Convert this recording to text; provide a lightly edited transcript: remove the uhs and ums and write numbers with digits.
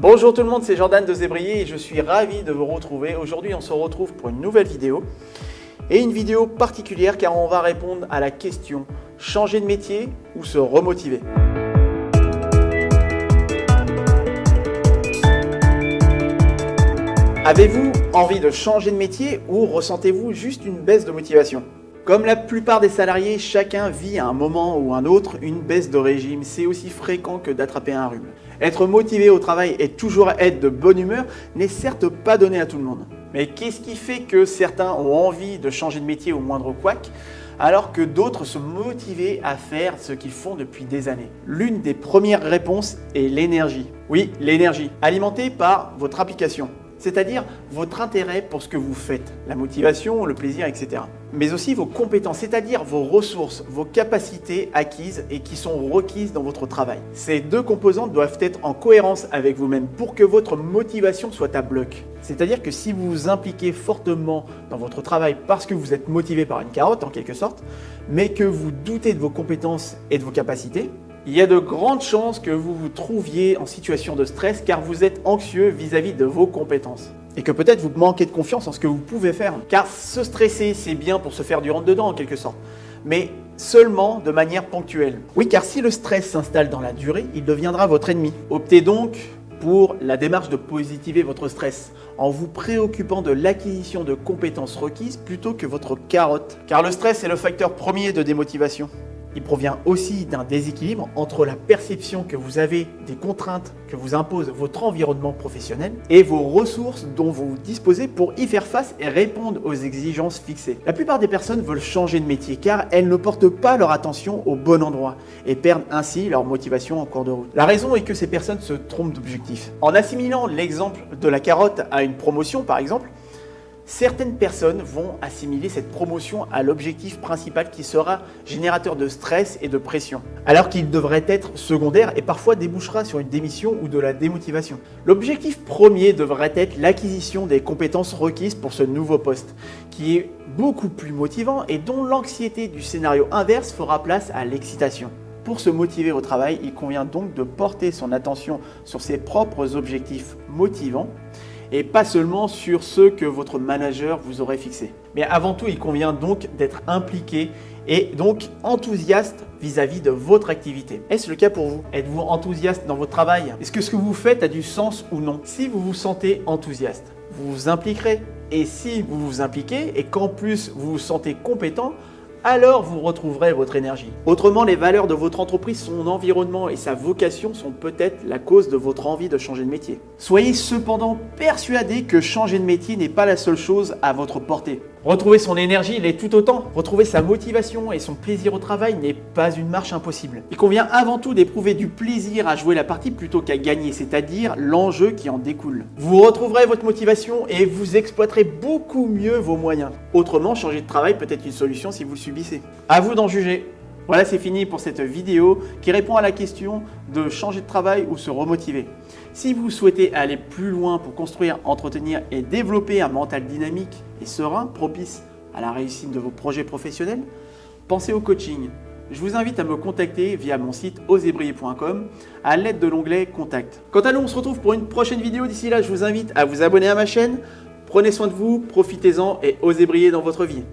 Bonjour tout le monde, c'est Jordan de Zébrier et je suis ravi de vous retrouver. Aujourd'hui, on se retrouve pour une nouvelle vidéo. Et une vidéo particulière car on va répondre à la question changer de métier ou se remotiver. Avez-vous envie de changer de métier ou ressentez-vous juste une baisse de motivation? Comme la plupart des salariés, chacun vit à un moment ou un autre une baisse de régime. C'est aussi fréquent que d'attraper un rhume. Être motivé au travail et toujours être de bonne humeur n'est certes pas donné à tout le monde. Mais qu'est-ce qui fait que certains ont envie de changer de métier au moindre couac, alors que d'autres sont motivés à faire ce qu'ils font depuis des années? L'une des premières réponses est l'énergie. Oui, l'énergie, alimentée par votre application. C'est-à-dire votre intérêt pour ce que vous faites, la motivation, le plaisir, etc. Mais aussi vos compétences, c'est-à-dire vos ressources, vos capacités acquises et qui sont requises dans votre travail. Ces deux composantes doivent être en cohérence avec vous-même pour que votre motivation soit à bloc. C'est-à-dire que si vous vous impliquez fortement dans votre travail parce que vous êtes motivé par une carotte en quelque sorte, mais que vous doutez de vos compétences et de vos capacités, il y a de grandes chances que vous vous trouviez en situation de stress car vous êtes anxieux vis-à-vis de vos compétences. Et que peut-être vous manquez de confiance en ce que vous pouvez faire. Car se stresser, c'est bien pour se faire du rentre-dedans en quelque sorte. Mais seulement de manière ponctuelle. Oui, car si le stress s'installe dans la durée, il deviendra votre ennemi. Optez donc pour la démarche de positiver votre stress en vous préoccupant de l'acquisition de compétences requises plutôt que votre carotte. Car le stress est le facteur premier de démotivation. Il provient aussi d'un déséquilibre entre la perception que vous avez des contraintes que vous impose votre environnement professionnel et vos ressources dont vous disposez pour y faire face et répondre aux exigences fixées. La plupart des personnes veulent changer de métier car elles ne portent pas leur attention au bon endroit et perdent ainsi leur motivation en cours de route. La raison est que ces personnes se trompent d'objectif. En assimilant l'exemple de la carotte à une promotion par exemple, certaines personnes vont assimiler cette promotion à l'objectif principal qui sera générateur de stress et de pression, alors qu'il devrait être secondaire et parfois débouchera sur une démission ou de la démotivation. L'objectif premier devrait être l'acquisition des compétences requises pour ce nouveau poste, qui est beaucoup plus motivant et dont l'anxiété du scénario inverse fera place à l'excitation. Pour se motiver au travail, il convient donc de porter son attention sur ses propres objectifs motivants et pas seulement sur ceux que votre manager vous aurait fixés. Mais avant tout, il convient donc d'être impliqué et donc enthousiaste vis-à-vis de votre activité. Est-ce le cas pour vous? Êtes-vous enthousiaste dans votre travail? Est-ce que ce que vous faites a du sens ou non? Si vous vous sentez enthousiaste, vous vous impliquerez. Et si vous vous impliquez et qu'en plus vous vous sentez compétent, alors vous retrouverez votre énergie. Autrement, les valeurs de votre entreprise, son environnement et sa vocation sont peut-être la cause de votre envie de changer de métier. Soyez cependant persuadé que changer de métier n'est pas la seule chose à votre portée. Retrouver son énergie l'est tout autant. Retrouver sa motivation et son plaisir au travail n'est pas une marche impossible. Il convient avant tout d'éprouver du plaisir à jouer la partie plutôt qu'à gagner, c'est-à-dire l'enjeu qui en découle. Vous retrouverez votre motivation et vous exploiterez beaucoup mieux vos moyens. Autrement, changer de travail peut être une solution si vous le subissez. À vous d'en juger. Voilà, c'est fini pour cette vidéo qui répond à la question de changer de travail ou se remotiver. Si vous souhaitez aller plus loin pour construire, entretenir et développer un mental dynamique et serein, propice à la réussite de vos projets professionnels, pensez au coaching. Je vous invite à me contacter via mon site osebriller.com à l'aide de l'onglet Contact. Quant à nous, on se retrouve pour une prochaine vidéo. D'ici là, je vous invite à vous abonner à ma chaîne. Prenez soin de vous, profitez-en et osez briller dans votre vie.